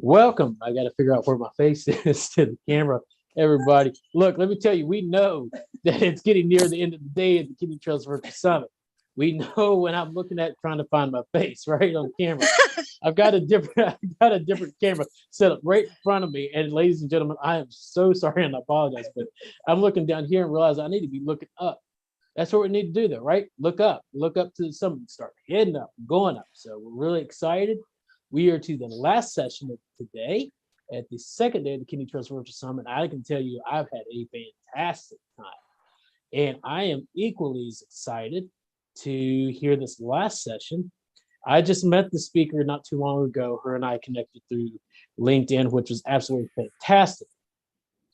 Welcome. I got to figure out where my face is to the camera. Everybody, look, let me tell you, we know that it's getting near the end of the day at the Kidney Trust Virtual Summit. We know when I'm looking at trying to find my face right on camera. I've got a different camera set up right in front of me. And ladies and gentlemen, I am so sorry and I apologize, but I'm looking down here and realize I need to be looking up. That's what we need to do though, right? Look up to the summit and start heading up, going up. So we're really excited. We are to the last session of today at the second day of the Kidney Trust Virtual Summit. I can tell you I've had a fantastic time. And I am equally as excited to hear this last session. I just met the speaker not too long ago. Her and I connected through LinkedIn, which was absolutely fantastic.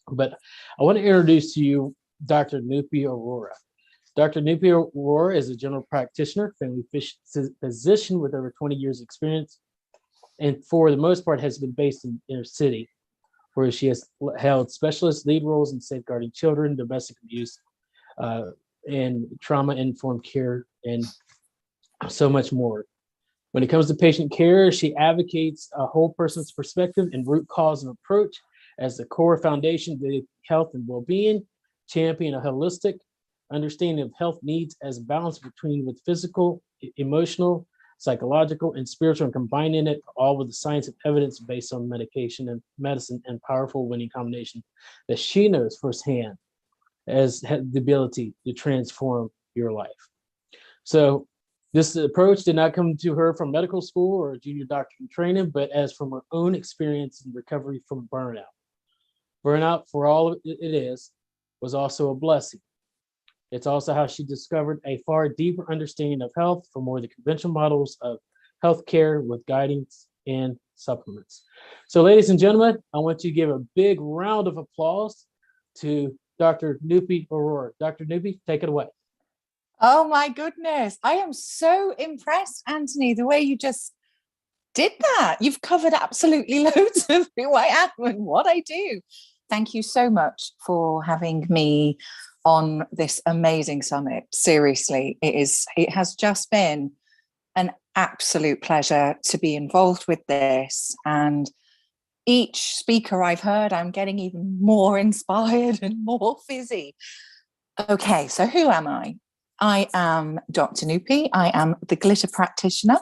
But I want to introduce to you Dr. Nupi Arora. Dr. Nupi Arora is a general practitioner, family physician with over 20 years experience, and for the most part has been based in inner city, where she has held specialist lead roles in safeguarding children, domestic abuse, and trauma-informed care, and so much more. When it comes to patient care, she advocates a whole person's perspective and root cause and approach as the core foundation to health and well-being, champion a holistic understanding of health needs as a balance between with physical, emotional, psychological, and spiritual, and combining it all with the science and evidence based on medication and medicine and powerful winning combination that she knows firsthand as the ability to transform your life. So this approach did not come to her from medical school or a junior doctor training, but as from her own experience in recovery from burnout. Burnout, for all it is, was also a blessing. It's also how she discovered a far deeper understanding of health for more the conventional models of healthcare with guidance and supplements. So, ladies and gentlemen, I want to give a big round of applause to Dr. Nupi Arora. Dr. Nupi, take it away. Oh my goodness. I am so impressed, Anthony, the way you just did that. You've covered absolutely loads of who I am and what I do. Thank you so much for having me on this amazing summit. Seriously, it has just been an absolute pleasure to be involved with this. And each speaker I've heard, I'm getting even more inspired and more fizzy. Okay, so who am I? I am Dr. Nupi. I am the glitter practitioner.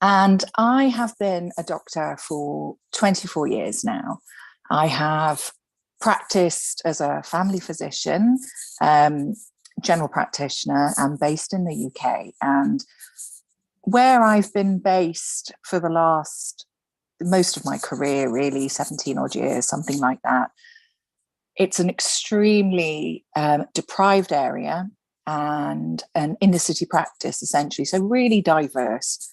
And I have been a doctor for 24 years now. I have practiced as a family physician, general practitioner, and based in the UK. And where I've been based for most of my career, really, 17 odd years, something like that, it's an extremely deprived area and an inner city practice, essentially. So really diverse,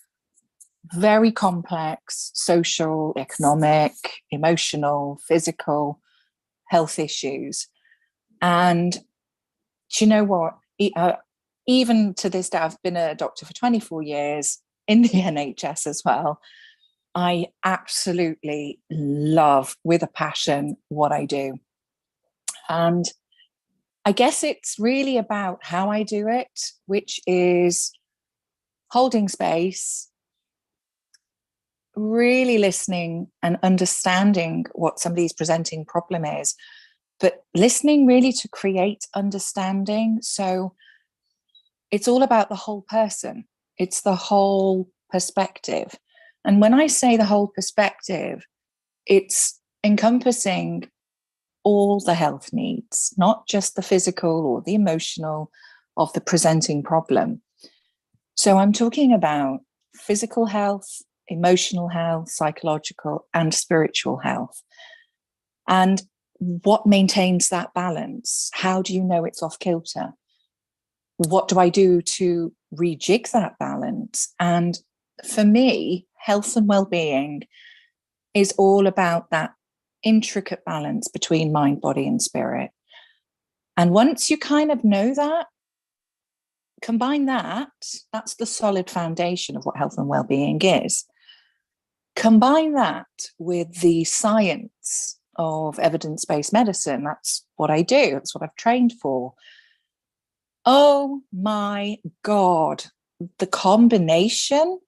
very complex social, economic, emotional, physical health issues. And do you know what? Even to this day, I've been a doctor for 24 years in the NHS as well. I absolutely love with a passion what I do. And I guess it's really about how I do it, which is holding space, really listening and understanding what somebody's presenting problem is, but listening really to create understanding. So it's all about the whole person. It's the whole perspective. And when I say the whole perspective, it's encompassing all the health needs, not just the physical or the emotional of the presenting problem. So I'm talking about physical health, emotional health, psychological and spiritual health. And what maintains that balance? How do you know it's off kilter? What do I do to rejig that balance? And for me, health and well-being is all about that intricate balance between mind, body, and spirit. And once you kind of know that, combine that's the solid foundation of what health and well-being is. Combine that with the science of evidence-based medicine. That's what I do. That's what I've trained for. Oh my God, the combination,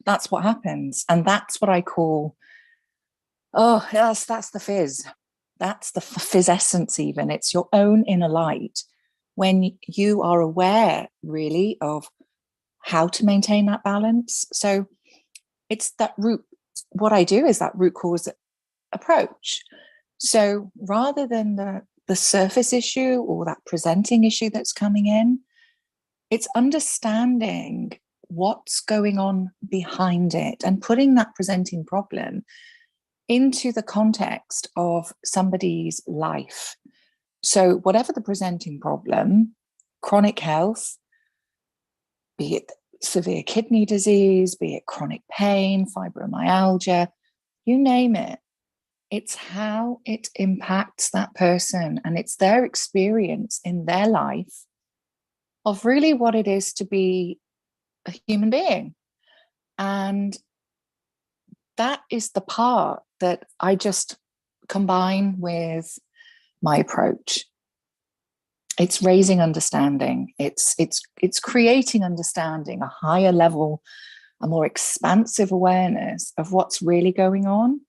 that's what happens. And that's what I call, oh, that's the fizz. That's the fizz essence, even. It's your own inner light when you are aware, really, of how to maintain that balance. So it's that root. What I do is that root cause approach. So rather than the surface issue or that presenting issue that's coming in, it's understanding what's going on behind it and putting that presenting problem into the context of somebody's life. So whatever the presenting problem, chronic health, be it severe kidney disease, be it chronic pain, fibromyalgia, you name it, it's how it impacts that person, and it's their experience in their life of really what it is to be a human being. And that is the part that I just combine with my approach. It's raising understanding. It's creating understanding, a higher level, a more expansive awareness of what's really going on,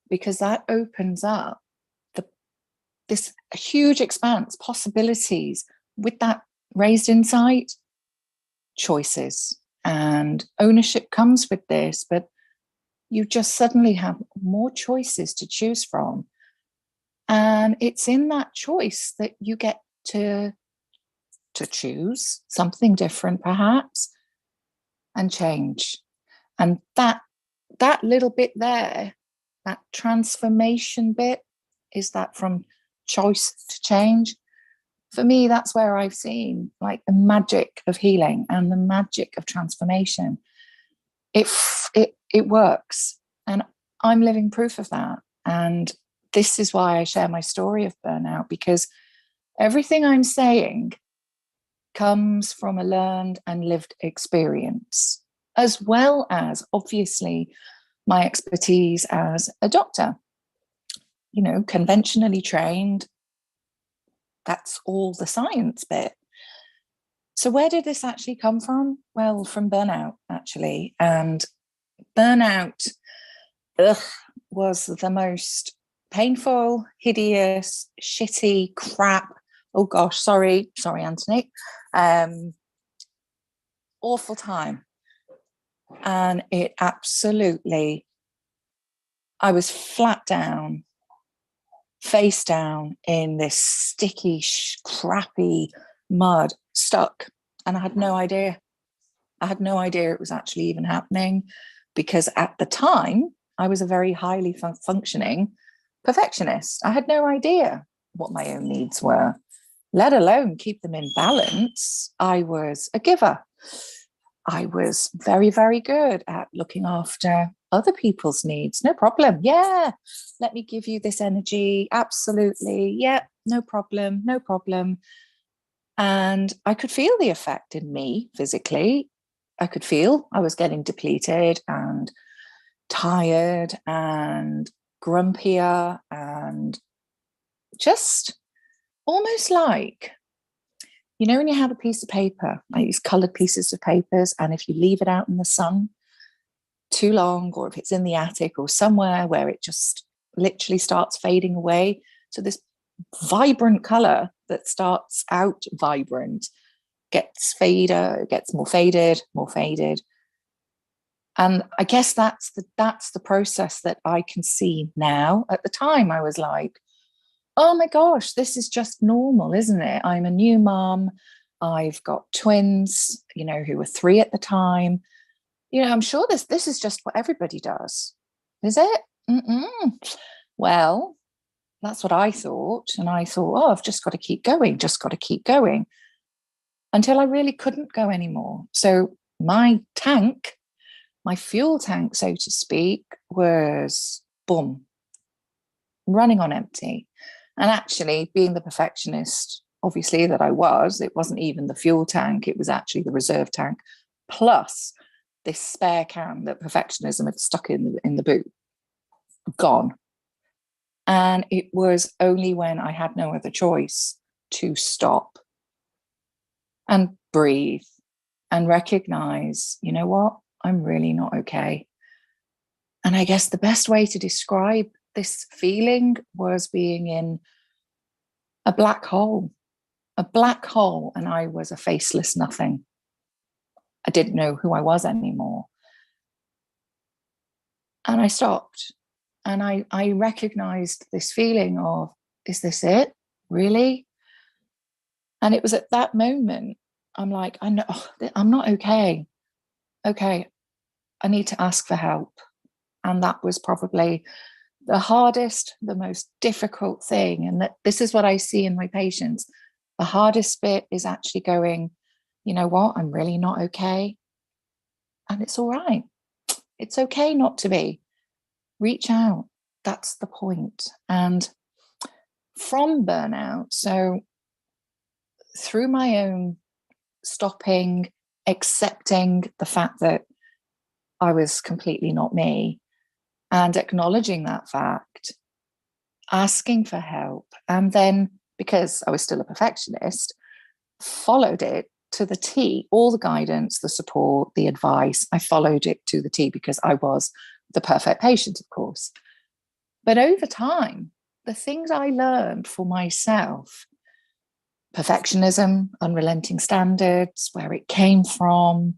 because that opens up this huge expanse, possibilities with that raised insight, choices, and ownership comes with this, but you just suddenly have more choices to choose from. And it's in that choice that you get to choose something different, perhaps, and change. And that little bit there, that transformation bit, is that from choice to change. For me, that's where I've seen like the magic of healing and the magic of transformation. It works, and I'm living proof of that. And this is why I share my story of burnout, because everything I'm saying comes from a learned and lived experience, as well as obviously my expertise as a doctor, conventionally trained. That's all the science bit. So where did this actually come from? Well, from burnout, actually. And burnout was the most painful, hideous, shitty crap. Oh gosh, sorry, Anthony. Awful time. And it absolutely, I was flat down, face down in this sticky, crappy mud, stuck. And I had no idea. It was actually even happening, because at the time, I was a very highly functioning perfectionist. I had no idea what my own needs were, let alone keep them in balance. I was a giver. I was very, very good at looking after other people's needs. No problem. Yeah, let me give you this energy. Absolutely. Yeah, no problem. No problem. And I could feel the effect in me physically. I could feel I was getting depleted and tired and grumpier, and just almost like, when you have a piece of paper, like these colored pieces of papers, and if you leave it out in the sun too long, or if it's in the attic or somewhere where it just literally starts fading away, so this vibrant color that starts out vibrant gets more faded. And I guess that's the process that I can see now. At the time, I was like, oh my gosh, this is just normal, isn't it? I'm a new mom. I've got twins, who were 3 at the time. I'm sure this is just what everybody does. Is it? Mm-mm. Well, that's what I thought. And I thought, oh, I've just got to keep going, until I really couldn't go anymore. So my fuel tank, so to speak, was boom, running on empty. And actually, being the perfectionist, obviously, that I was, it wasn't even the fuel tank, it was actually the reserve tank, plus this spare can that perfectionism had stuck in the boot, gone. And it was only when I had no other choice to stop and breathe and recognize, you know what? I'm really not okay. And I guess the best way to describe this feeling was being in a black hole, and I was a faceless nothing. I didn't know who I was anymore. And I stopped, and I recognized this feeling of, is this it? Really? And it was at that moment, I'm like, I know I'm not okay. Okay, I need to ask for help. And that was probably the hardest, the most difficult thing. And that this is what I see in my patients. The hardest bit is actually going, you know what, I'm really not okay. And it's all right. It's okay not to be. Reach out. That's the point. And from burnout, so through my own stopping, accepting the fact that I was completely not me, and acknowledging that fact, asking for help, and then, because I was still a perfectionist, followed it to the T. All the guidance, the support, the advice, I followed it to the T because I was the perfect patient, of course. But over time, the things I learned for myself, perfectionism, unrelenting standards, where it came from,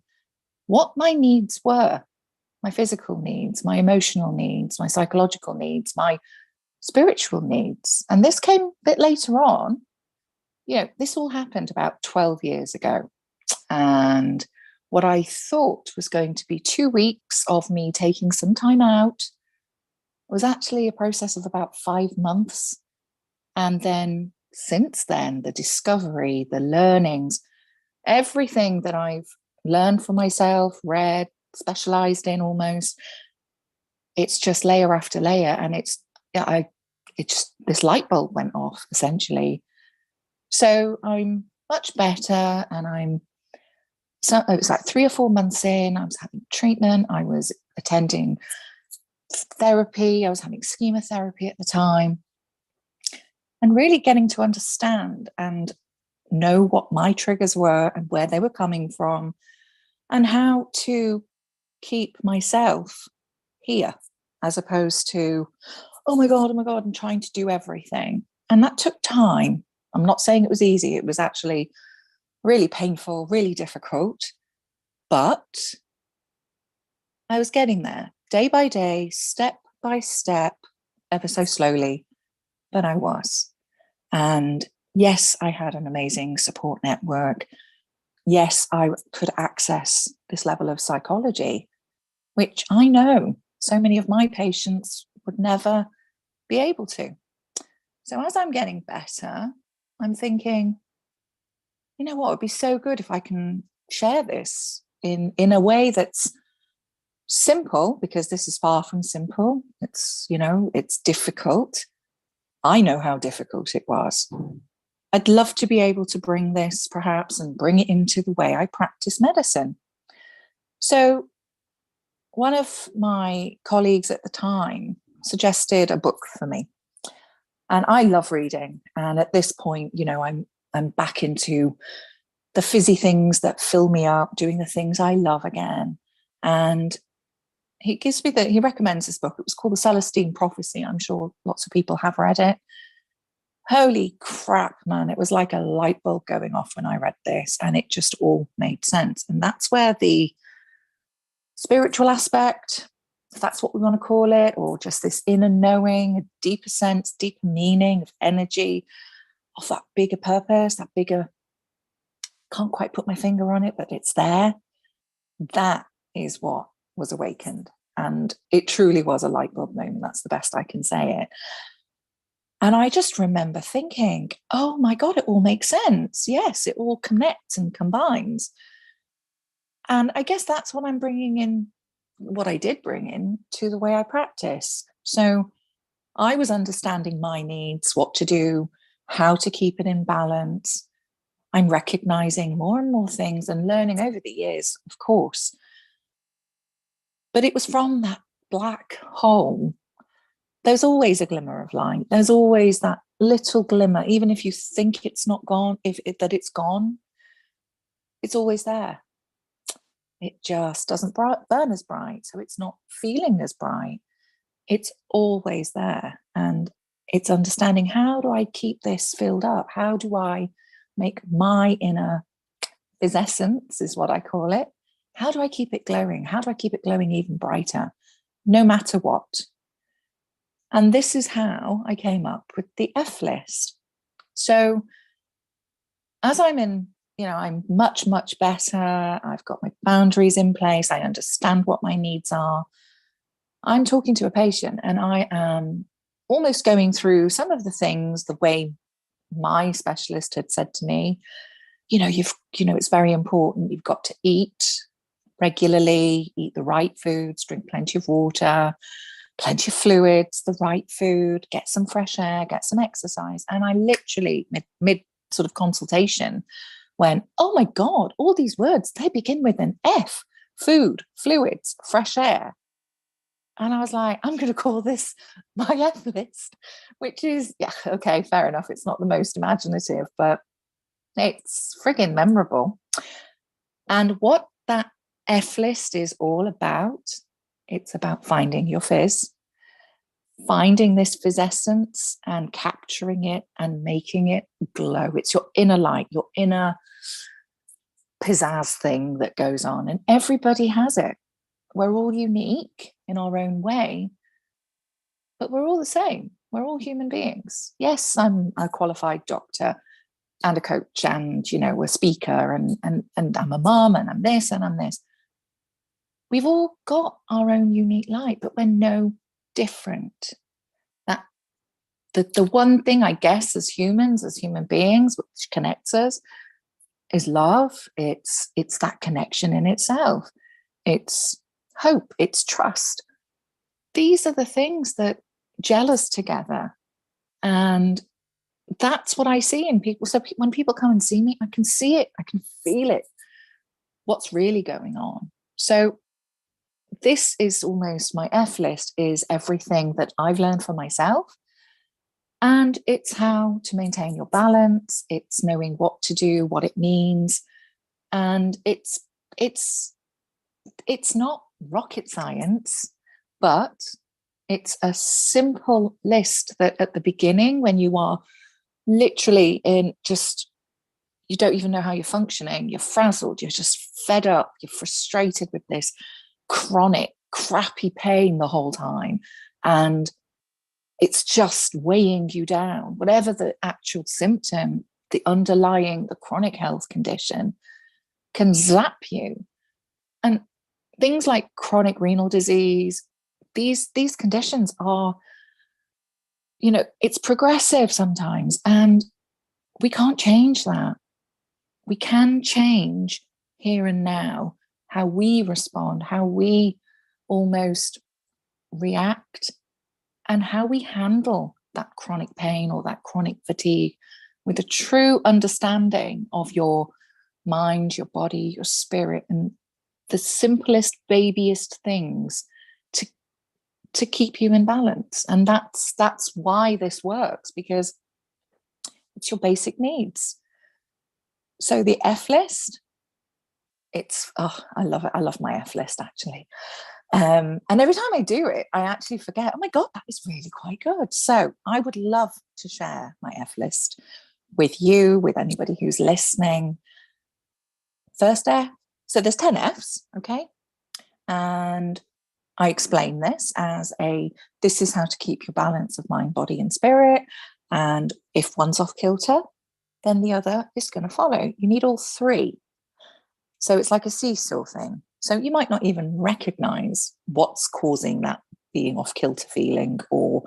what my needs were, my physical needs, my emotional needs, my psychological needs, my spiritual needs. And this came a bit later on. You know, this all happened about 12 years ago. And what I thought was going to be 2 weeks of me taking some time out was actually a process of about 5 months. And then since then, the discovery, the learnings, everything that I've learned for myself, read, specialized in almost, it's just layer after layer. And it's just this light bulb went off essentially. So I'm much better, and it was like 3 or 4 months in, I was having treatment, I was attending therapy, I was having chemotherapy at the time, and really getting to understand and know what my triggers were and where they were coming from, and how to keep myself here as opposed to, oh my God, and trying to do everything. And that took time. I'm not saying it was easy. It was actually really painful, really difficult, but I was getting there day by day, step by step, ever so slowly, but I was. And yes, I had an amazing support network. Yes, I could access this level of psychology, which I know so many of my patients would never be able to. So as I'm getting better, I'm thinking, you know what, it'd be so good if I can share this in a way that's simple, because this is far from simple. It's, you know, it's difficult. I know how difficult it was. I'd love to be able to bring this perhaps and bring it into the way I practice medicine. So one of my colleagues at the time suggested a book for me. And I love reading. And at this point, you know, I'm back into the fizzy things that fill me up, doing the things I love again. And he recommends this book. It was called The Celestine Prophecy. I'm sure lots of people have read it. Holy crap, man. It was like a light bulb going off when I read this, and it just all made sense. And that's where the spiritual aspect, if that's what we want to call it, or just this inner knowing, a deeper sense, deeper meaning of energy, of that bigger purpose, that bigger, can't quite put my finger on it, but it's there. That is what was awakened. And it truly was a light bulb moment. That's the best I can say it. And I just remember thinking, oh my God, it all makes sense. Yes, it all connects and combines. And I guess that's what I'm bringing in, what I did bring in to the way I practice. So I was understanding my needs, what to do, how to keep it in balance. I'm recognizing more and more things and learning over the years, of course. But it was from that black hole. There's always a glimmer of light. There's always that little glimmer, even if you think it's not gone, that it's gone, it's always there. it just doesn't burn as bright. So it's not feeling as bright. It's always there. And it's understanding, how do I keep this filled up? How do I make my inner Fizz essence, is what I call it. How do I keep it glowing? How do I keep it glowing even brighter, no matter what? And this is how I came up with the F list. So as I'm in, I'm much, much better. I've got my boundaries in place. I understand what my needs are. I'm talking to a patient and I am almost going through some of the things the way my specialist had said to me. It's very important. You've got to eat regularly, eat the right foods, drink plenty of water, plenty of fluids, the right food, get some fresh air, get some exercise. And I literally mid sort of consultation went, oh my God, all these words, they begin with an F: food, fluids, fresh air. And I was like, I'm going to call this my F list, which is, yeah, okay, fair enough. It's not the most imaginative, but it's friggin' memorable. And what that F list is all about, it's about finding your fizz, finding this fizz essence and capturing it and making it glow. It's your inner light, your inner pizzazz thing that goes on. And everybody has it. We're all unique in our own way, but we're all the same. We're all human beings. Yes, I'm a qualified doctor and a coach and, a speaker and I'm a mum and I'm this and I'm this. We've all got our own unique light, but we're no different. That the one thing, I guess, as human beings, which connects us is love. It's that connection in itself. It's hope. It's trust. These are the things that gel us together. And that's what I see in people. So when people come and see me, I can see it. I can feel it. What's really going on? So this is almost my F list, is everything that I've learned for myself. And it's how to maintain your balance. It's knowing what to do, what it means. And it's not rocket science, but it's a simple list that at the beginning, when you are literally you don't even know how you're functioning, you're frazzled, you're just fed up, you're frustrated with this chronic, crappy pain the whole time. And it's just weighing you down. Whatever the actual symptom, the underlying, the chronic health condition can zap you. And things like chronic renal disease, these conditions are, it's progressive sometimes, and we can't change that. We can change here and now how we respond, how we almost react, and how we handle that chronic pain or that chronic fatigue with a true understanding of your mind, your body, your spirit, and the simplest, babyest things to keep you in balance. And that's why this works, because it's your basic needs. So the F list, I love it. I love my F list, actually. And every time I do it, I actually forget, oh my God, that is really quite good. So I would love to share my F list with you, with anybody who's listening. First F, so there's 10 Fs, okay? And I explain this as this is how to keep your balance of mind, body, and spirit. And if one's off kilter, then the other is going to follow. You need all three. So it's like a seesaw thing. So you might not even recognize what's causing that being off kilter feeling or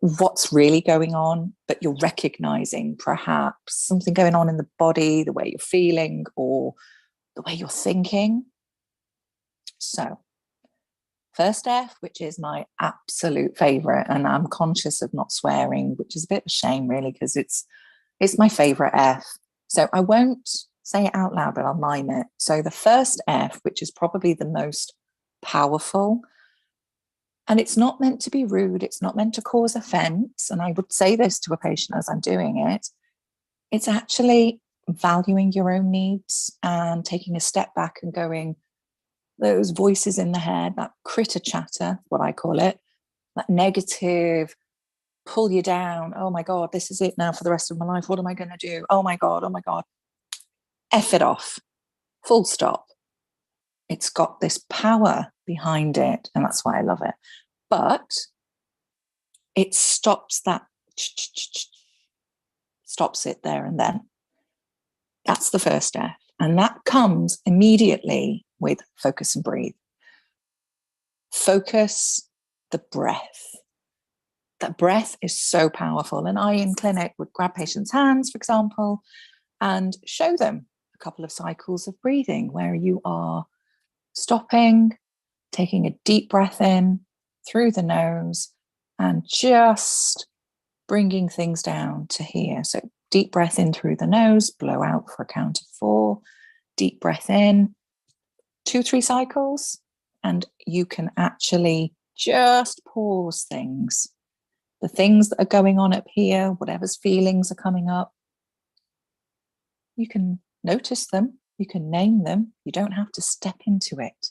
what's really going on, but you're recognizing perhaps something going on in the body, the way you're feeling or the way you're thinking. So first F, which is my absolute favorite, and I'm conscious of not swearing, which is a bit of a shame really, because it's my favorite F. So I won't say it out loud, but I'll mime it. So the first F, which is probably the most powerful, and it's not meant to be rude, it's not meant to cause offense, and I would say this to a patient as I'm doing it, it's actually valuing your own needs and taking a step back and going, those voices in the head, that critter chatter, what I call it, that negative, pull you down. Oh my God, this is it now for the rest of my life. What am I going to do? Oh my God, F it off. Full stop. It's got this power behind it, and that's why I love it. But it stops that, stops it there and then. That's the first F. And that comes immediately with focus and breathe. Focus the breath. That breath is so powerful. And I, in clinic, would grab patients' hands, for example, and show them a couple of cycles of breathing where you are stopping, taking a deep breath in through the nose, and just bringing things down to here. So deep breath in through the nose, blow out for a count of 4, deep breath in, 2-3 cycles, and you can actually just pause things. The things that are going on up here, whatever's feelings are coming up, you can notice them, you can name them, you don't have to step into it.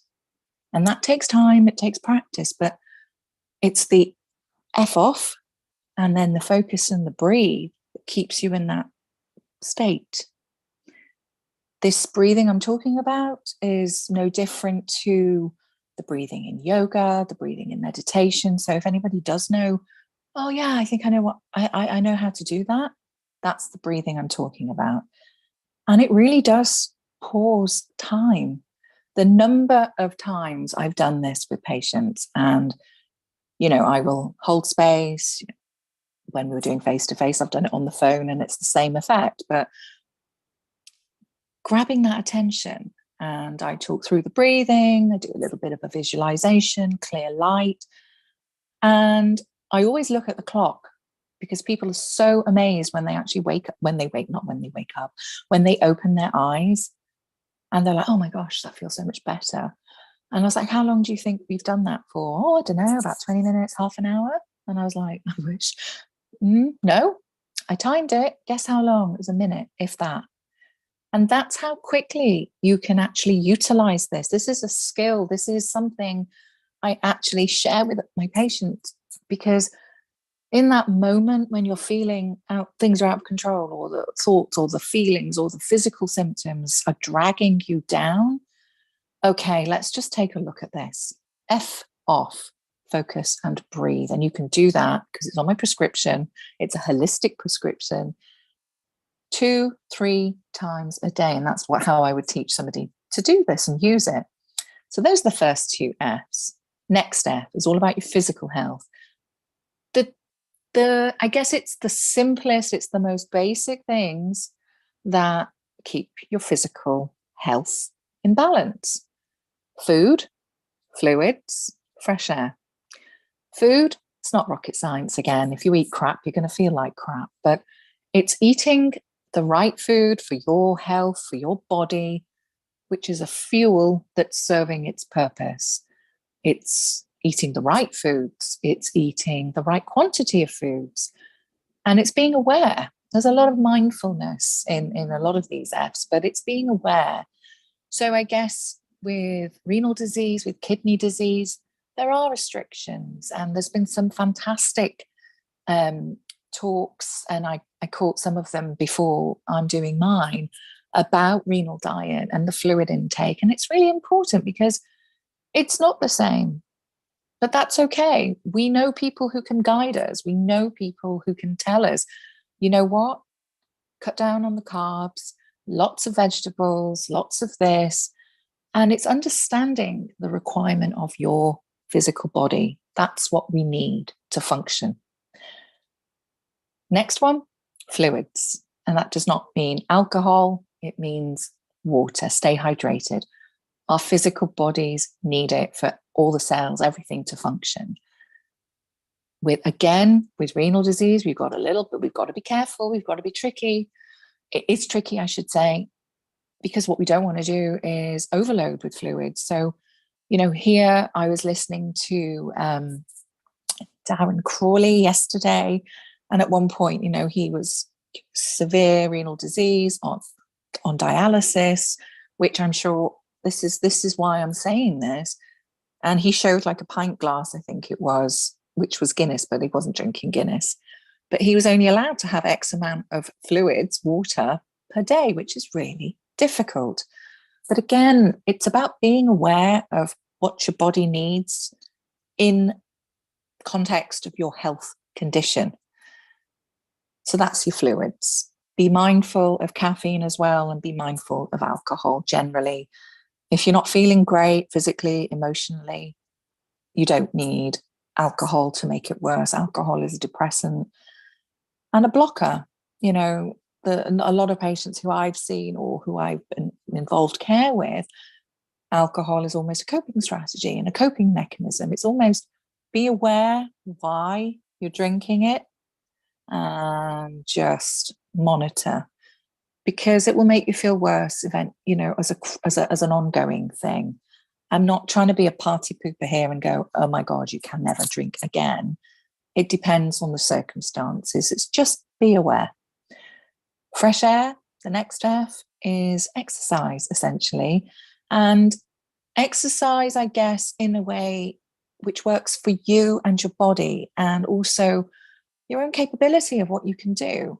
And that takes time, it takes practice, but it's the F off and then the focus and the breathe that keeps you in that state. This breathing I'm talking about is no different to the breathing in yoga, the breathing in meditation. So if anybody does know, oh yeah, I think I know what I know how to do that, that's the breathing I'm talking about. And it really does pause time. The number of times I've done this with patients, and I will hold space. When we were doing face-to-face, I've done it on the phone and it's the same effect, but grabbing that attention, and I talk through the breathing, I do a little bit of a visualization, clear light, and I always look at the clock, because people are so amazed when they actually wake up, when they open their eyes, and they're like, oh my gosh, that feels so much better. And I was like, how long do you think we've done that for? Oh, I don't know, about 20 minutes, half an hour. And I was like, I wish. No, I timed it. Guess how long? It was a minute, if that. And that's how quickly you can actually utilize this. This is a skill. This is something I actually share with my patients, because in that moment when you're feeling things are out of control, or the thoughts or the feelings or the physical symptoms are dragging you down, okay, let's just take a look at this. F off, focus and breathe. And you can do that because it's on my prescription. It's a holistic prescription, 2-3 times a day. And that's how I would teach somebody to do this and use it. So those are the first 2 Fs. Next F is all about your physical health. I guess it's the simplest, it's the most basic things that keep your physical health in balance. Food, fluids, fresh air. Food, it's not rocket science again. If you eat crap, you're going to feel like crap, but it's eating the right food for your health, for your body, which is a fuel that's serving its purpose. It's eating the right foods, it's eating the right quantity of foods, and it's being aware. There's a lot of mindfulness in a lot of these Fs, but it's being aware. So I guess with renal disease, with kidney disease, there are restrictions, and there's been some fantastic talks, and I caught some of them before I'm doing mine, about renal diet and the fluid intake. And it's really important because it's not the same. But that's okay. We know people who can guide us. We know people who can tell us, you know what, cut down on the carbs, lots of vegetables, lots of this. And it's understanding the requirement of your physical body. That's what we need to function. Next one, fluids. And that does not mean alcohol. It means water. Stay hydrated. Our physical bodies need it for all the cells, everything to function. With renal disease, we've got to be careful. We've got to be tricky. It's tricky, I should say, because what we don't want to do is overload with fluids. So, here I was listening to Darren Crawley yesterday, and at one point, he was severe renal disease on dialysis, which I'm sure This is why I'm saying this. And he showed like a pint glass, I think it was, which was Guinness, but he wasn't drinking Guinness. But he was only allowed to have X amount of fluids, water per day, which is really difficult. But again, it's about being aware of what your body needs in context of your health condition. So that's your fluids. Be mindful of caffeine as well, and be mindful of alcohol generally. If you're not feeling great physically, emotionally, you don't need alcohol to make it worse. Alcohol is a depressant and a blocker. You know, a lot of patients who I've seen or who I've been involved care with, alcohol is almost a coping strategy and a coping mechanism. It's almost be aware why you're drinking it and just monitor, because it will make you feel worse as an ongoing thing. I'm not trying to be a party pooper here and go, oh my God, you can never drink again. It depends on the circumstances. It's just be aware. Fresh air, the next F, is exercise, essentially. And exercise, I guess, in a way which works for you and your body, and also your own capability of what you can do.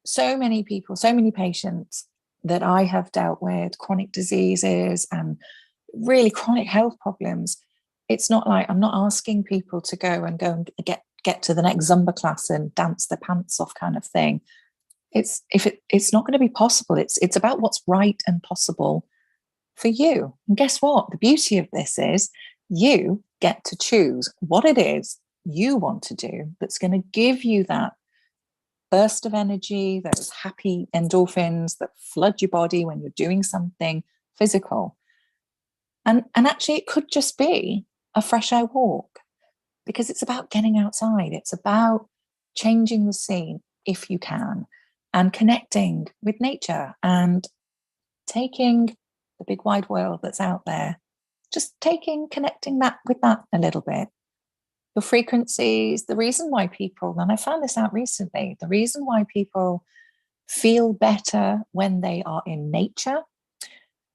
So many people, so many patients that I have dealt with, chronic diseases and really chronic health problems. It's not like I'm not asking people to go and get to the next Zumba class and dance their pants off kind of thing. It's not going to be possible. It's about what's right and possible for you. And guess what? The beauty of this is you get to choose what it is you want to do that's going to give you that burst of energy, those happy endorphins that flood your body when you're doing something physical. And actually, it could just be a fresh air walk, because it's about getting outside. It's about changing the scene if you can, and connecting with nature and taking the big wide world that's out there, connecting that with that a little bit. Your frequencies, the reason why people, and I found this out recently, the reason why people feel better when they are in nature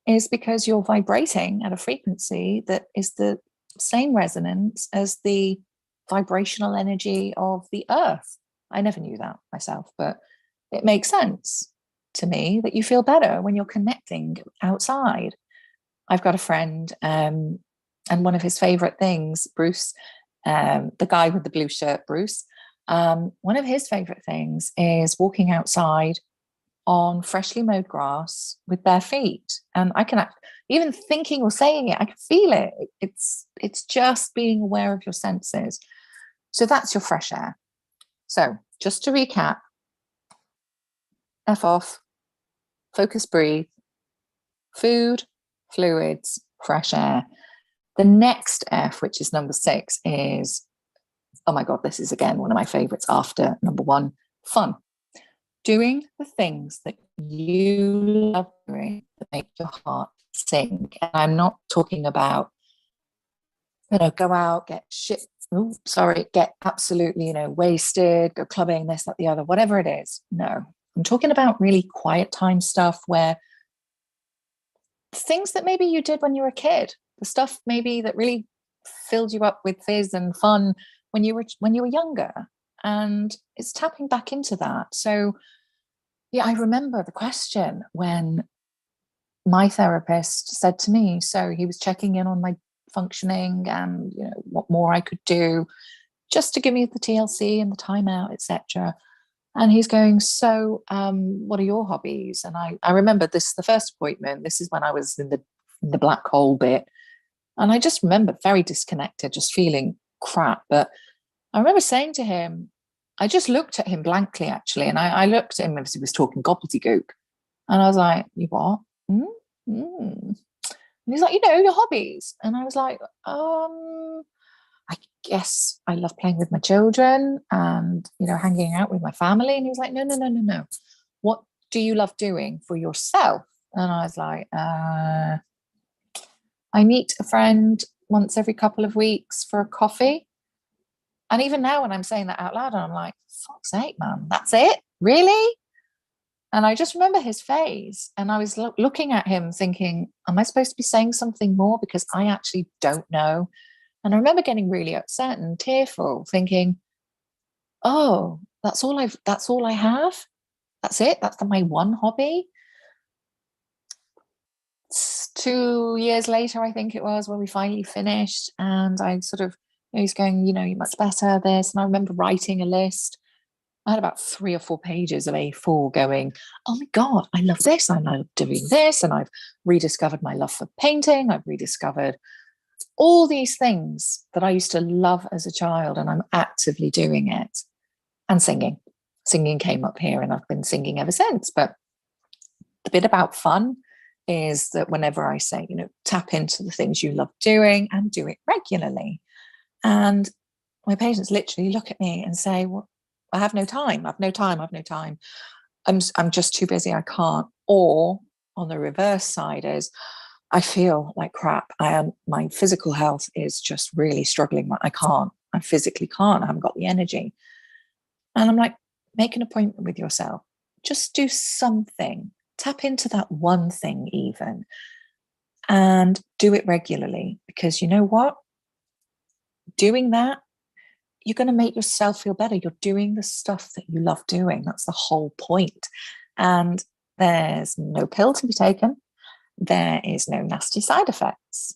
is because you're vibrating at a frequency that is the same resonance as the vibrational energy of the earth. I never knew that myself, but it makes sense to me that you feel better when you're connecting outside. I've got a friend, and one of his favorite things, Bruce, the guy with the blue shirt, Bruce, one of his favorite things is walking outside on freshly mowed grass with bare feet. And I can, even thinking or saying it, I can feel it. It's just being aware of your senses. So that's your fresh air. So just to recap, F off, focus, breathe, food, fluids, fresh air. The next F, which is number 6, is, oh my God, this is again one of my favorites after number 1, fun. Doing the things that you love doing that make your heart sing. And I'm not talking about, go out, get absolutely, wasted, go clubbing, this, that, the other, whatever it is. No, I'm talking about really quiet time stuff, where things that maybe you did when you were a kid, the stuff maybe that really filled you up with fizz and fun when you were younger, and it's tapping back into that. So yeah, I remember the question when my therapist said to me, so he was checking in on my functioning and what more I could do, just to give me the TLC and the timeout, etc. And he's going, so what are your hobbies? And I remember this, the first appointment, this is when I was in the black hole bit. And I just remember very disconnected, just feeling crap. But I remember saying to him, I just looked at him blankly, actually. And I looked at him as he was talking gobbledygook. And I was like, you what? And he's like, your hobbies. And I was like, I guess I love playing with my children and, hanging out with my family. And he was like, no. What do you love doing for yourself? And I was like, I meet a friend once every couple of weeks for a coffee. And even now when I'm saying that out loud, I'm like, fuck's sake, man, that's it? Really? And I just remember his face, and I was looking at him thinking, am I supposed to be saying something more? Because I actually don't know. And I remember getting really upset and tearful, thinking, oh, that's all I have. That's it. That's my one hobby. 2 years later, I think it was, when we finally finished, and I sort of, he's going, you're much better at this. And I remember writing a list. I had about 3 or 4 pages of A4 going, oh my God, I love this. I love doing this. And I've rediscovered my love for painting. I've rediscovered all these things that I used to love as a child, and I'm actively doing it. And singing. Singing came up here, and I've been singing ever since. But the bit about fun is that whenever I say, tap into the things you love doing and do it regularly. And my patients literally look at me and say, well, I have no time. I've no time. I've no time. I'm just too busy. I can't. Or on the reverse side is, I feel like crap. My physical health is just really struggling. I can't. I physically can't. I haven't got the energy. And I'm like, make an appointment with yourself. Just do something. Tap into that one thing even, and do it regularly. Because you know what? Doing that, you're going to make yourself feel better. You're doing the stuff that you love doing. That's the whole point. And there's no pill to be taken. There is no nasty side effects.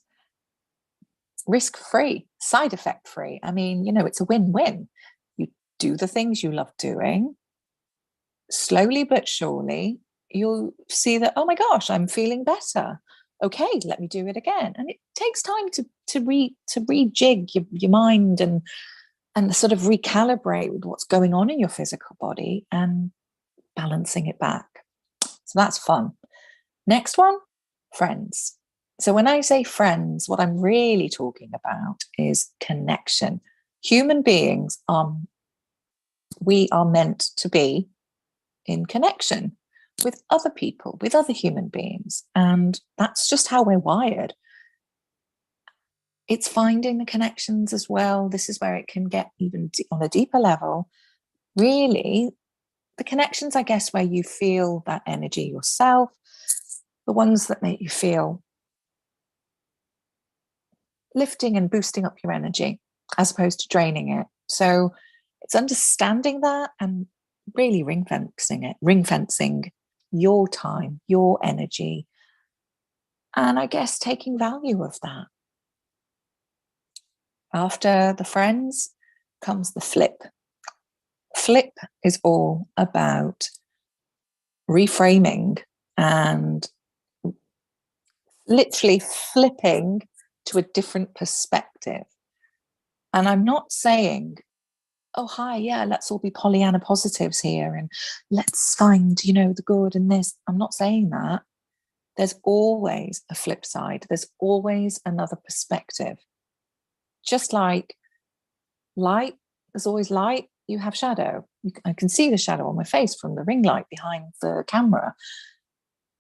Risk-free, side effect-free. I mean, it's a win-win. You do the things you love doing. Slowly but surely, you'll see that, oh my gosh, I'm feeling better. Okay, let me do it again. And it takes time to rejig your mind and sort of recalibrate with what's going on in your physical body and balancing it back. So that's fun. Next one, friends. So when I say friends, what I'm really talking about is connection. Human beings, we are meant to be in connection with other people, with other human beings. And that's just how we're wired. It's finding the connections as well. This is where it can get even on a deeper level. Really, the connections, I guess, where you feel that energy yourself, the ones that make you feel lifting and boosting up your energy as opposed to draining it. So it's understanding that and really ring fencing your time, your energy, and I guess taking value of that. After the friends comes the flip. Flip is all about reframing and literally flipping to a different perspective. And I'm not saying, oh, hi, yeah, let's all be Pollyanna positives here and let's find, the good in this. I'm not saying that. There's always a flip side. There's always another perspective. Just like light, there's always light, you have shadow. I can see the shadow on my face from the ring light behind the camera.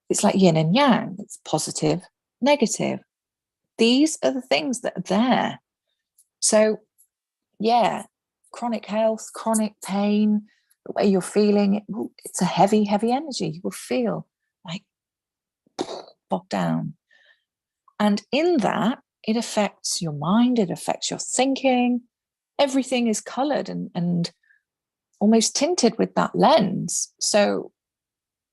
It's like yin and yang. It's positive, negative. These are the things that are there. So, yeah, chronic health, chronic pain, the way you're feeling, it's a heavy, heavy energy. You will feel like bogged down. And in that, it affects your mind, it affects your thinking. Everything is colored and almost tinted with that lens. So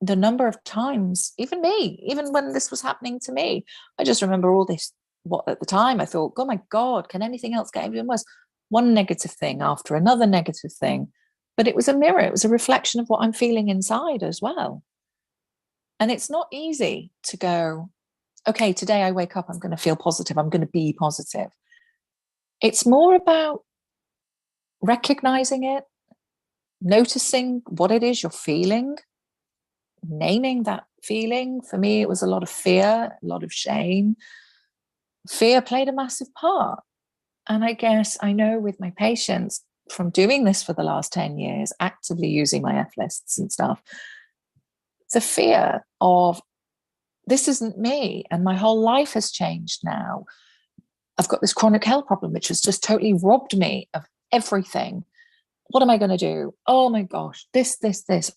the number of times, even when this was happening to me, I just remember all this, what at the time I thought, oh my God, can anything else get even worse? One negative thing after another negative thing. But it was a mirror. It was a reflection of what I'm feeling inside as well. And it's not easy to go, okay, today I wake up, I'm going to feel positive. I'm going to be positive. It's more about recognizing it, noticing what it is you're feeling, naming that feeling. For me, it was a lot of fear, a lot of shame. Fear played a massive part. And I guess I know with my patients from doing this for the last 10 years, actively using my F lists and stuff, the fear of this isn't me and my whole life has changed now. I've got this chronic health problem, which has just totally robbed me of everything. What am I going to do? Oh my gosh, this,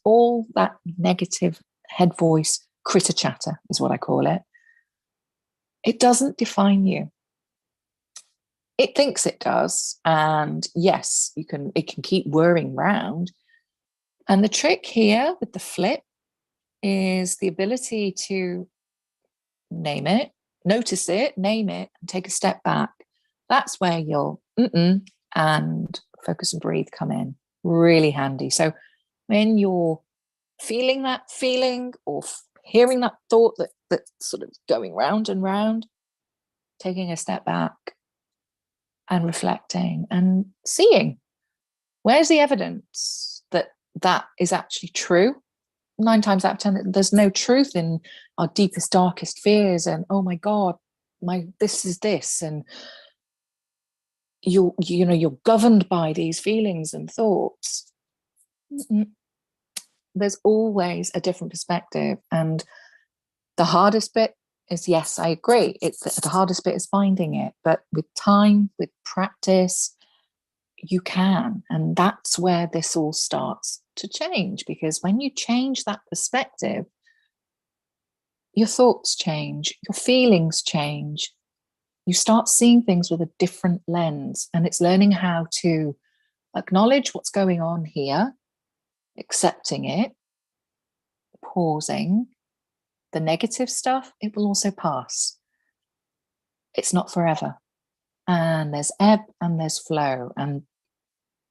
all that negative head voice, critter chatter is what I call it. It doesn't define you. It thinks it does. And yes, it can keep whirring round. And the trick here with the flip is the ability to name it, notice it, name it, and take a step back. That's where your and focus and breathe come in. Really handy. So when you're feeling that feeling or hearing that thought that's sort of going round and round, taking a step back and reflecting and seeing, where's the evidence that that is actually true? 9 times out of 10, there's no truth in our deepest, darkest fears. And oh my God, this is this. And you're governed by these feelings and thoughts. There's always a different perspective. And the hardest bit is, yes, I agree. The hardest bit is finding it. But with time, with practice, you can. And that's where this all starts to change, because when you change that perspective, your thoughts change, your feelings change. You start seeing things with a different lens, and it's learning how to acknowledge what's going on here, accepting it, pausing. The negative stuff, it will also pass. It's not forever. And there's ebb and there's flow, and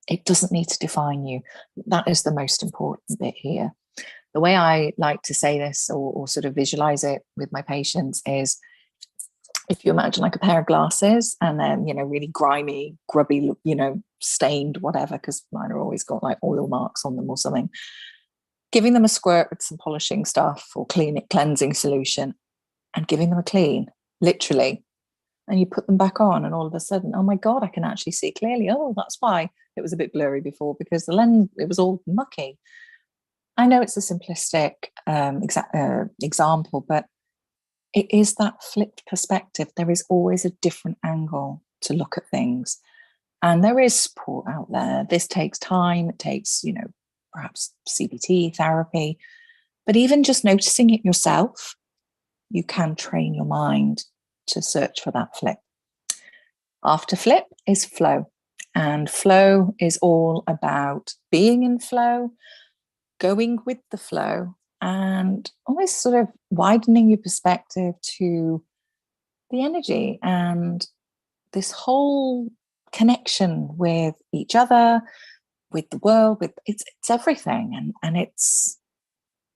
it doesn't need to define you. That is the most important bit here. The way I like to say this or sort of visualize it with my patients is, if you imagine like a pair of glasses and then, really grimy, grubby, stained, whatever, because mine are always got like oil marks on them or something, giving them a squirt with some polishing stuff or cleansing solution and giving them a clean, literally. And you put them back on and all of a sudden, oh my God, I can actually see clearly. Oh, that's why it was a bit blurry before, because the lens, it was all mucky. I know it's a simplistic example, but it is that flipped perspective. There is always a different angle to look at things. And there is support out there. This takes time. It takes, perhaps CBT therapy. But even just noticing it yourself, you can train your mind to search for that flip. After flip is flow. And flow is all about being in flow, going with the flow, and always sort of widening your perspective to the energy and this whole connection with each other, with the world, with it's everything. And it's,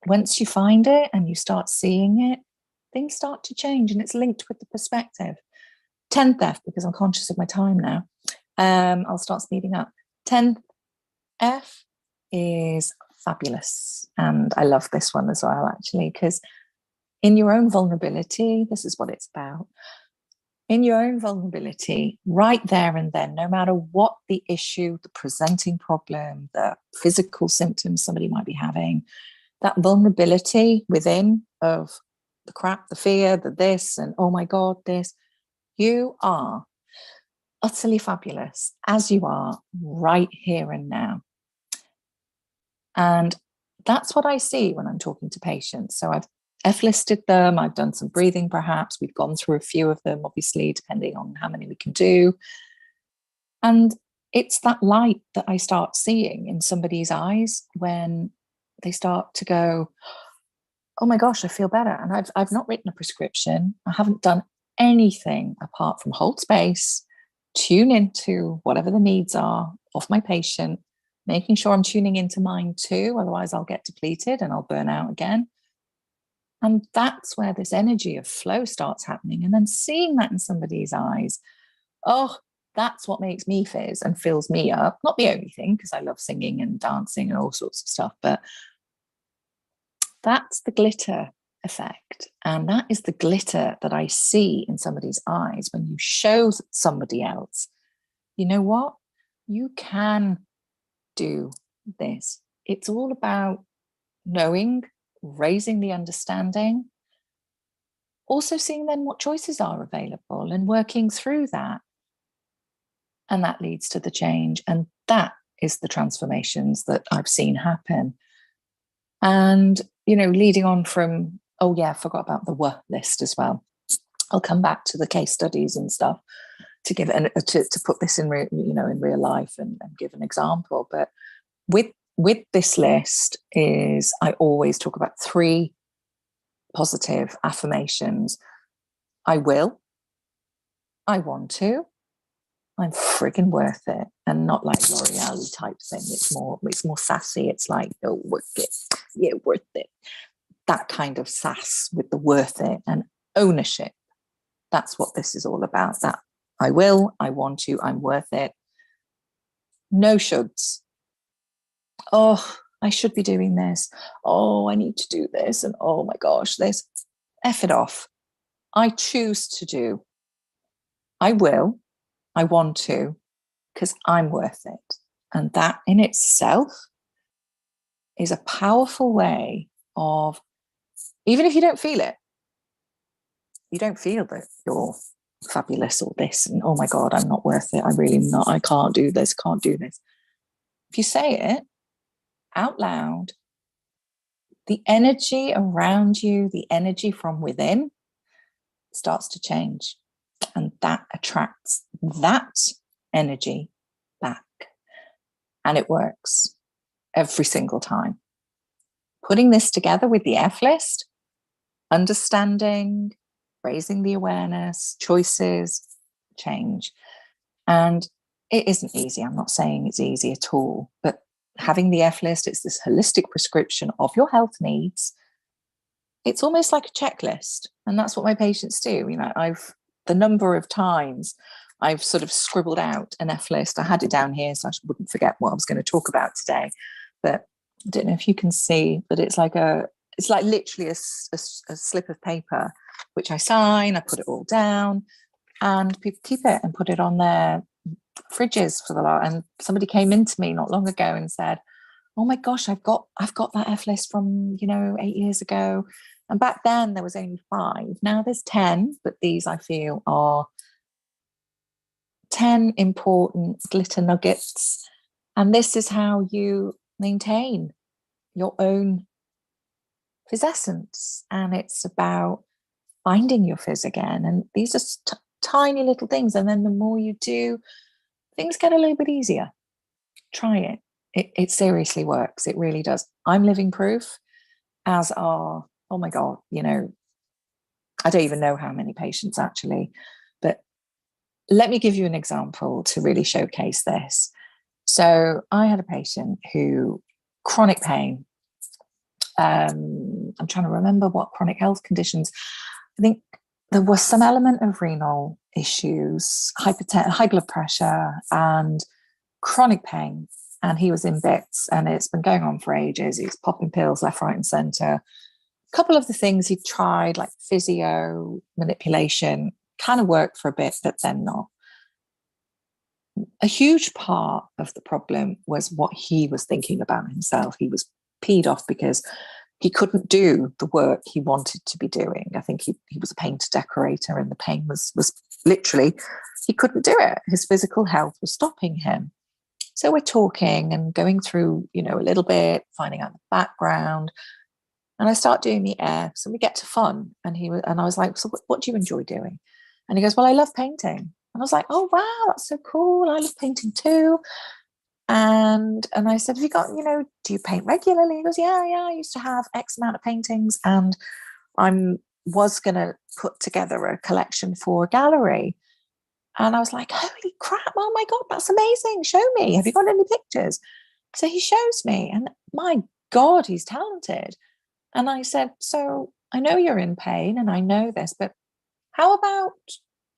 once you find it and you start seeing it, things start to change, and it's linked with the perspective. 10th F, because I'm conscious of my time now, I'll start speeding up. 10th F is fabulous. And I love this one as well, actually, because in your own vulnerability, this is what it's about. In your own vulnerability, right there and then, no matter what the issue, the presenting problem, the physical symptoms somebody might be having, that vulnerability within of the crap, the fear, the this, and oh my God, this, you are utterly fabulous as you are right here and now. And that's what I see when I'm talking to patients. So I've F-listed them. I've done some breathing, perhaps. We've gone through a few of them, obviously, depending on how many we can do. And it's that light that I start seeing in somebody's eyes when they start to go, oh my gosh, I feel better. And I've not written a prescription. I haven't done anything apart from hold space, tune into whatever the needs are of my patient, making sure I'm tuning into mine too. Otherwise I'll get depleted and I'll burn out again. And that's where this energy of flow starts happening. And then seeing that in somebody's eyes, oh, that's what makes me fizz and fills me up. Not the only thing, because I love singing and dancing and all sorts of stuff, but that's the glitter effect. And that is the glitter that I see in somebody's eyes when you show somebody else, you know what? You can do this. It's all about knowing, raising the understanding, also seeing then what choices are available and working through that. And that leads to the change. And that is the transformations that I've seen happen. And, leading on from, oh yeah, I forgot about the work list as well. I'll come back to the case studies and stuff to give it to put this in in real life and give an example. But with this list is, I always talk about 3 positive affirmations. I will, I want to, I'm friggin' worth it. And not like L'Oreal type thing. It's more sassy. It's like, oh, worth it. Yeah, worth it. That kind of sass with the worth it and ownership. That's what this is all about. That I will, I want to, I'm worth it. No shoulds. Oh, I should be doing this. Oh, I need to do this. And oh my gosh, this. F it off. I choose to do. I will, I want to, because I'm worth it. And that in itself is a powerful way of, even if you don't feel it, you don't feel that you're fabulous or this, and oh my God, I'm not worth it. I'm really not. I can't do this, can't do this. If you say it out loud, the energy around you, the energy from within starts to change. And that attracts that energy back. And it works every single time. Putting this together with the F list, understanding, raising the awareness, choices, change. And it isn't easy. I'm not saying it's easy at all, but having the F list, it's this holistic prescription of your health needs. It's almost like a checklist. And that's what my patients do. The number of times I've sort of scribbled out an F list. I had it down here so I wouldn't forget what I was going to talk about today. But I don't know if you can see, but it's like literally a slip of paper, which I sign, I put it all down, and people keep it and put it on their fridges for the lot. And somebody came into me not long ago and said, oh my gosh, I've got that F list from 8 years ago. And back then there was only 5. Now there's 10, but these I feel are 10 important glitter nuggets. And this is how you maintain your own Fizz essence. And it's about finding your fizz again. And these are tiny little things. And then the more you do, things get a little bit easier. Try it. It seriously works. It really does. I'm living proof, as are, oh my God, I don't even know how many patients actually, but let me give you an example to really showcase this. So I had a patient who, chronic pain. I'm trying to remember what chronic health conditions. I think there was some element of renal issues, high blood pressure, and chronic pain. And he was in bits, and it's been going on for ages. He's popping pills left, right, and centre. A couple of the things he tried, like physio, manipulation, kind of worked for a bit, but then not. A huge part of the problem was what he was thinking about himself. He was peed off because he couldn't do the work he wanted to be doing. I think he was a painter decorator, and the pain was literally, he couldn't do it. His physical health was stopping him. So we're talking and going through, a little bit, finding out the background. And I start doing the Fs, and we get to fun. And I was like, so what do you enjoy doing? And he goes, well, I love painting. And I was like, oh, wow, that's so cool. I love painting too. And I said, have you got, do you paint regularly? He goes, yeah, I used to have X amount of paintings, and I was going to put together a collection for a gallery. And I was like, holy crap, oh my God, that's amazing. Show me. Have you got any pictures? So he shows me, and my God, he's talented. And I said, so I know you're in pain and I know this, but how about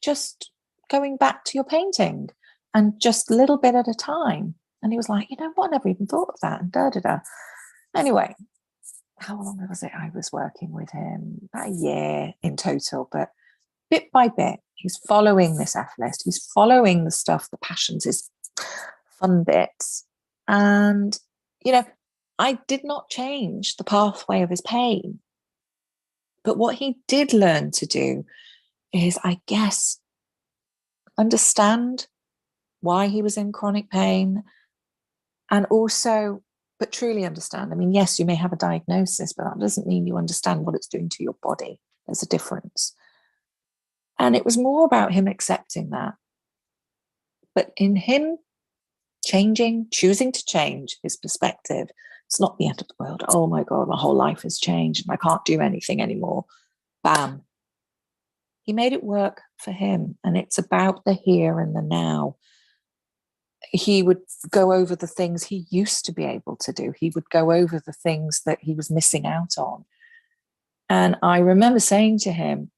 just going back to your painting and just a little bit at a time? And he was like, you know what? I never even thought of that. And da-da-da. Anyway, how long was it I was working with him? About a year in total, but bit by bit, he's following this F list. He's following the stuff, the passions, his fun bits. And, I did not change the pathway of his pain. But what he did learn to do is, I guess, understand why he was in chronic pain, And also, but truly understand. I mean, yes, you may have a diagnosis, but that doesn't mean you understand what it's doing to your body. There's a difference. And it was more about him accepting that. But in him changing, choosing to change his perspective, it's not the end of the world. Oh my God, my whole life has changed and I can't do anything anymore. Bam. He made it work for him. And it's about the here and the now. He would go over the things he used to be able to do. He would go over the things that he was missing out on. And I remember saying to him,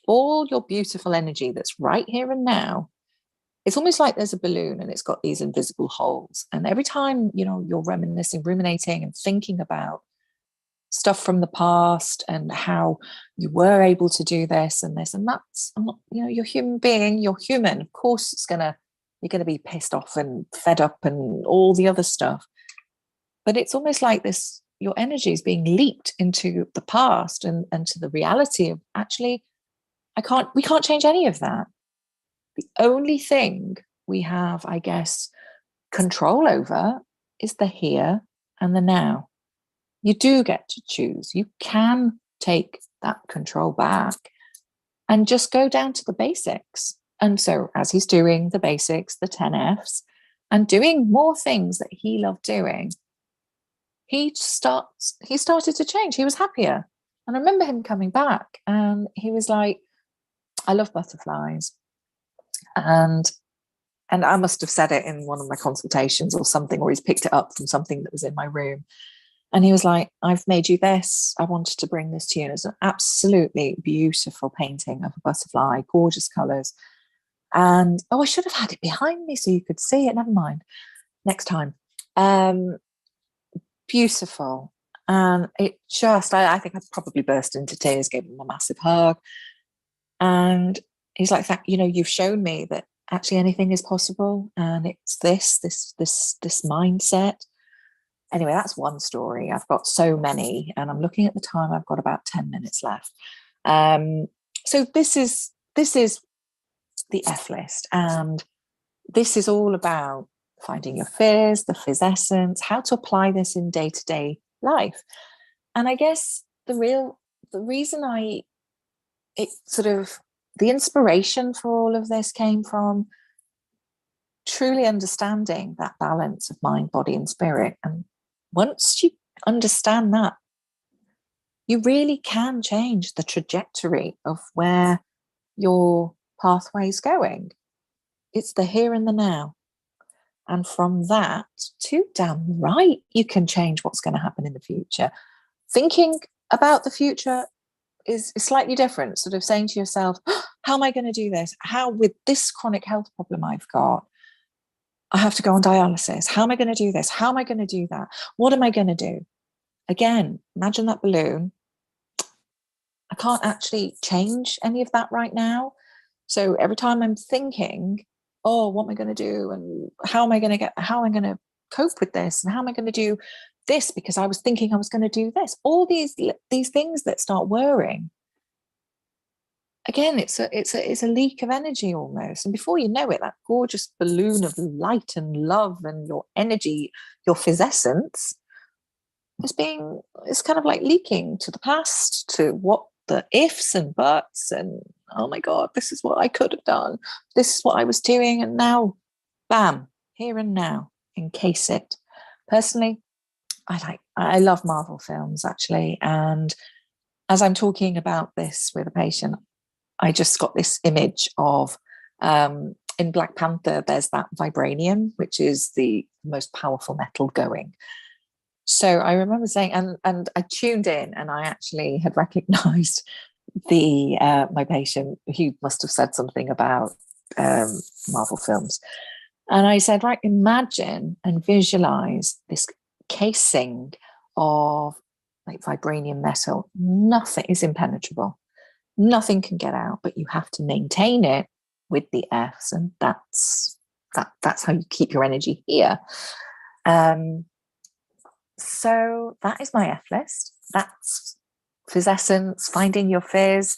all your beautiful energy that's right here and now, it's almost like there's a balloon and it's got these invisible holes. And every time, you're reminiscing, ruminating and thinking about stuff from the past and how you were able to do this and this, and that's, I'm not, you're a human being, you're human. Of course, you're going to be pissed off and fed up and all the other stuff. But it's almost like this, your energy is being leaped into the past and to the reality of actually, we can't change any of that. The only thing we have, I guess, control over is the here and the now. You do get to choose. You can take that control back and just go down to the basics. And so as he's doing the basics, the 10 Fs, and doing more things that he loved doing, he started to change. He was happier. And I remember him coming back and he was like, I love butterflies. And I must have said it in one of my consultations or something, or he's picked it up from something that was in my room. And he was like, I've made you this. I wanted to bring this to you. And it's an absolutely beautiful painting of a butterfly, gorgeous colours. And, I should have had it behind me so you could see it. Never mind. Next time. Beautiful. And it just, I think I probably burst into tears, gave him a massive hug. And he's like, you've shown me that actually anything is possible. And it's this mindset. Anyway, that's one story. I've got so many, and I'm looking at the time. I've got about 10 minutes left. So this is the F list, and this is all about finding your Fizz, the Fizz essence, how to apply this in day-to-day life. And I guess the reason the inspiration for all of this came from truly understanding that balance of mind, body, and spirit. And once you understand that, you really can change the trajectory of where your pathway is going. It's the here and the now. And from that to damn right, you can change what's going to happen in the future. Thinking about the future is slightly different. Sort of saying to yourself, how am I going to do this? How, with this chronic health problem I've got, I have to go on dialysis. How am I going to do this? How am I going to do that? What am I going to do? Again, imagine that balloon. I can't actually change any of that right now. So every time I'm thinking, what am I going to do? And how am I going to cope with this? And how am I going to do this? Because I was thinking I was going to do this. All these things that start worrying. Again, it's a leak of energy almost. And before you know it, that gorgeous balloon of light and love and your energy, your Fizz essence, it's kind of like leaking to the past, to what the ifs and buts, and oh my God, this is what I could have done. This is what I was doing. And now, bam, here and now, encase it. Personally, I love Marvel films actually. And as I'm talking about this with a patient, I just got this image of in Black Panther, there's that vibranium, which is the most powerful metal going. So I remember saying, and I tuned in, and I actually had recognized my patient who must have said something about Marvel films. And I said, right, imagine and visualize this casing of like vibranium metal. Nothing is impenetrable. Nothing can get out, but you have to maintain it with the Fs, and that's how you keep your energy here. So that is my F list. That's Fizz essence, finding your Fizz,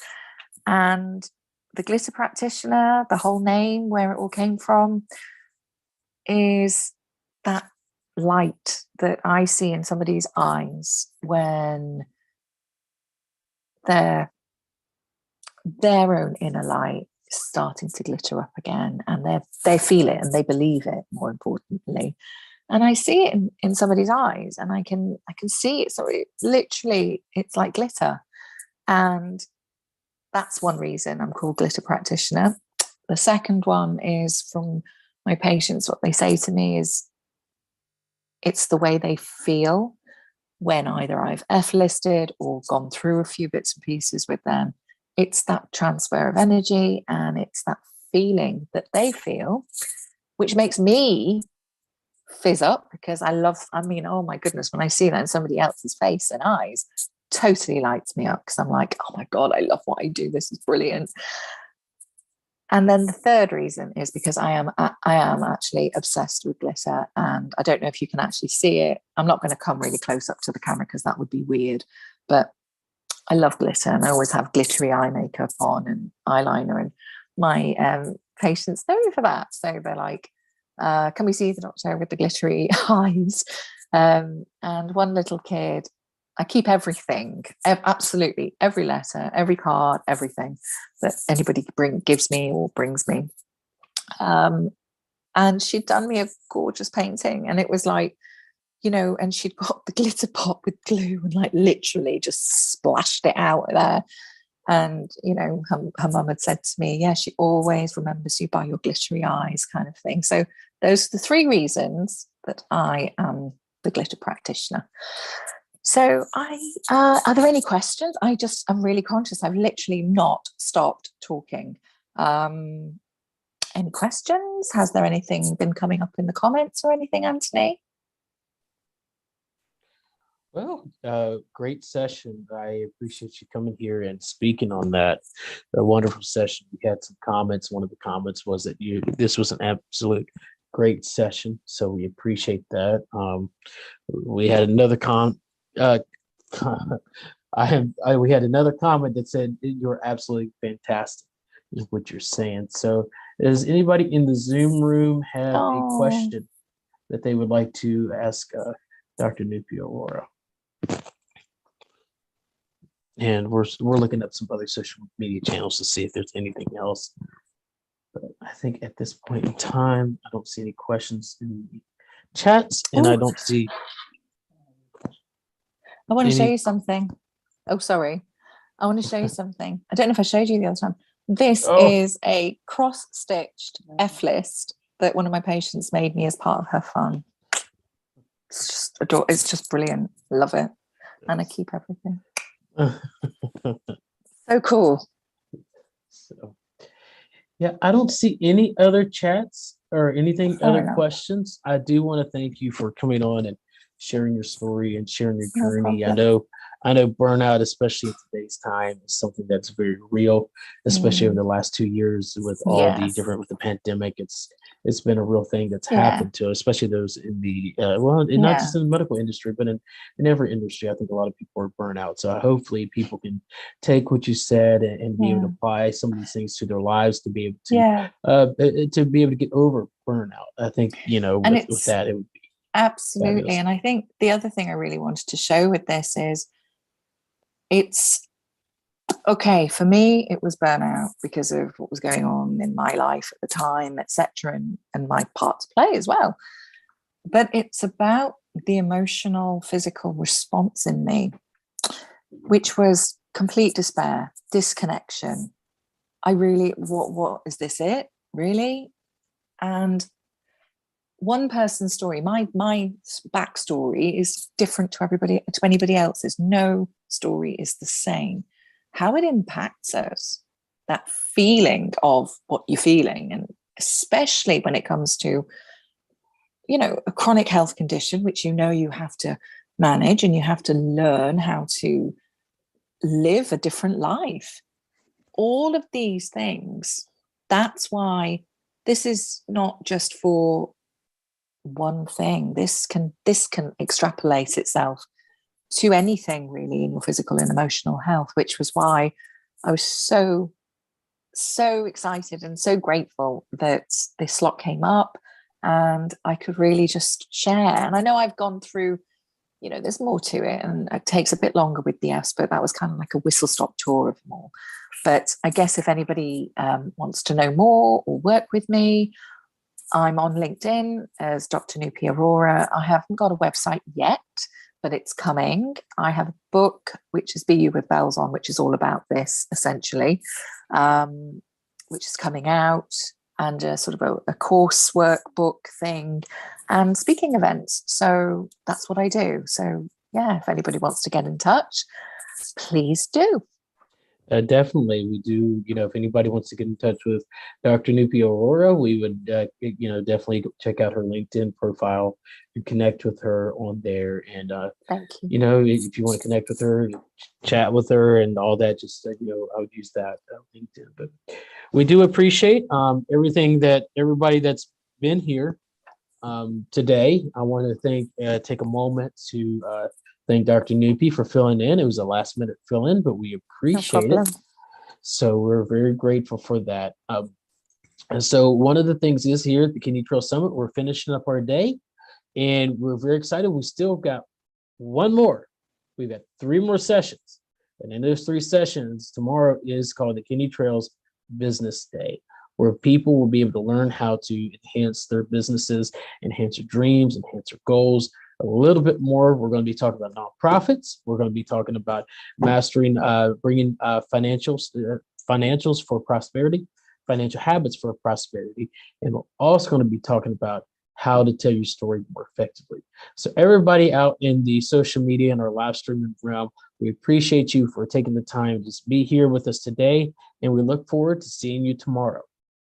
and the glitter practitioner, the whole name, where it all came from, is that light that I see in somebody's eyes when their own inner light is starting to glitter up again, and they feel it and they believe it, more importantly. And I see it in somebody's eyes, and I can see it. So it literally, it's like glitter. And that's one reason I'm called Glitter Practitioner. The second one is from my patients. What they say to me is it's the way they feel when either I've F-listed or gone through a few bits and pieces with them. It's that transfer of energy, and it's that feeling that they feel, which makes me fizz up, because I mean, oh my goodness, when I see that in somebody else's face and eyes, totally lights me up, because I'm like, oh my God, I love what I do. This is brilliant. And then the third reason is because I am actually obsessed with glitter, and I don't know if you can actually see it. I'm not going to come really close up to the camera because that would be weird, but I love glitter, and I always have glittery eye makeup on and eyeliner, and my patients know me for that. So they're like, can we see the doctor with the glittery eyes? And one little kid, I keep everything, absolutely every letter, every card, everything that anybody gives me or brings me. And she'd done me a gorgeous painting, and it was like, you know, and she'd got the glitter pot with glue and like literally just splashed it out there. And, you know, her mum had said to me, yeah, she always remembers you by your glittery eyes, kind of thing. So those are the three reasons that I am the Glitter Practitioner. So are there any questions? I'm really conscious. I've literally not stopped talking. Any questions? Has there anything been coming up in the comments or anything, Anthony? Well, great session. I appreciate you coming here and speaking on that. A wonderful session. We had some comments. One of the comments was that this was an absolute great session, so we appreciate that. We had another we had another comment that said you're absolutely fantastic, is what you're saying. So, does anybody in the Zoom room have a question that they would like to ask Dr. Nupi Arora? And we're looking up some other social media channels to see if there's anything else. But I think at this point in time, I don't see any questions in the chats, and I don't see. I want to show you something. Oh, sorry. I want to show you something. I don't know if I showed you the other time. This is a cross-stitched F-list that one of my patients made me as part of her fun. It's just brilliant. Love it. And I keep everything. So cool. So, yeah, I don't see any other chats or anything, other questions. I do want to thank you for coming on and sharing your story and sharing your journey. I know burnout, especially in today's time, is something that's very real, especially over the last 2 years with all the different, with the pandemic. It's been a real thing that's happened to, especially those in the not just in the medical industry, but in every industry. I think a lot of people are burnt out. So hopefully people can take what you said and be able to apply some of these things to their lives to be able to get over burnout. I think, you know, with that, it would be absolutely fabulous. And I think the other thing I really wanted to show with this is it's okay. For me, it was burnout because of what was going on in my life at the time, etc., and my part to play as well. But it's about the emotional, physical response in me, which was complete despair, disconnection. I really, what is this it? Really? And one person's story, my backstory is different to anybody else's. No story is the same. How it impacts us, that feeling of what you're feeling, and especially when it comes to, you know, a chronic health condition, which you know you have to manage and you have to learn how to live a different life. All of these things, that's why this is not just for one thing. This can extrapolate itself to anything really in your physical and emotional health, which was why I was so excited and so grateful that this slot came up and I could really just share. And I know I've gone through, you know, there's more to it, and it takes a bit longer with the F's, but that was kind of like a whistle stop tour of them all. But I guess if anybody wants to know more or work with me, I'm on LinkedIn as Dr. Nupi Arora. I haven't got a website yet, but it's coming. I have a book, which is BU with Bells On, which is all about this, essentially, which is coming out, and a sort of a course workbook thing, and speaking events. So that's what I do. So yeah, if anybody wants to get in touch, please do. Definitely, we do. You know, if anybody wants to get in touch with Dr. Nupi Arora, we would, definitely check out her LinkedIn profile and connect with her on there. And Thank you. you know, if you want to connect with her, chat with her, and all that, just I would use that LinkedIn. But we do appreciate everything that everybody that's been here today. I want to take a moment to thank Dr. Nupi for filling in. It was a last minute fill in, but we appreciate it. So we're very grateful for that. And so one of the things is here at the Kidney Trail Summit, we're finishing up our day, and we're very excited. We still got one more. We've got 3 more sessions. And in those 3 sessions, tomorrow is called the Kidney Trails Business Day, where people will be able to learn how to enhance their businesses, enhance their dreams, enhance their goals a little bit more. We're going to be talking about nonprofits. We're going to be talking about mastering, bringing financials for prosperity, financial habits for prosperity. And we're also going to be talking about how to tell your story more effectively. So everybody out in the social media and our live streaming realm, we appreciate you for taking the time to just be here with us today. And we look forward to seeing you tomorrow.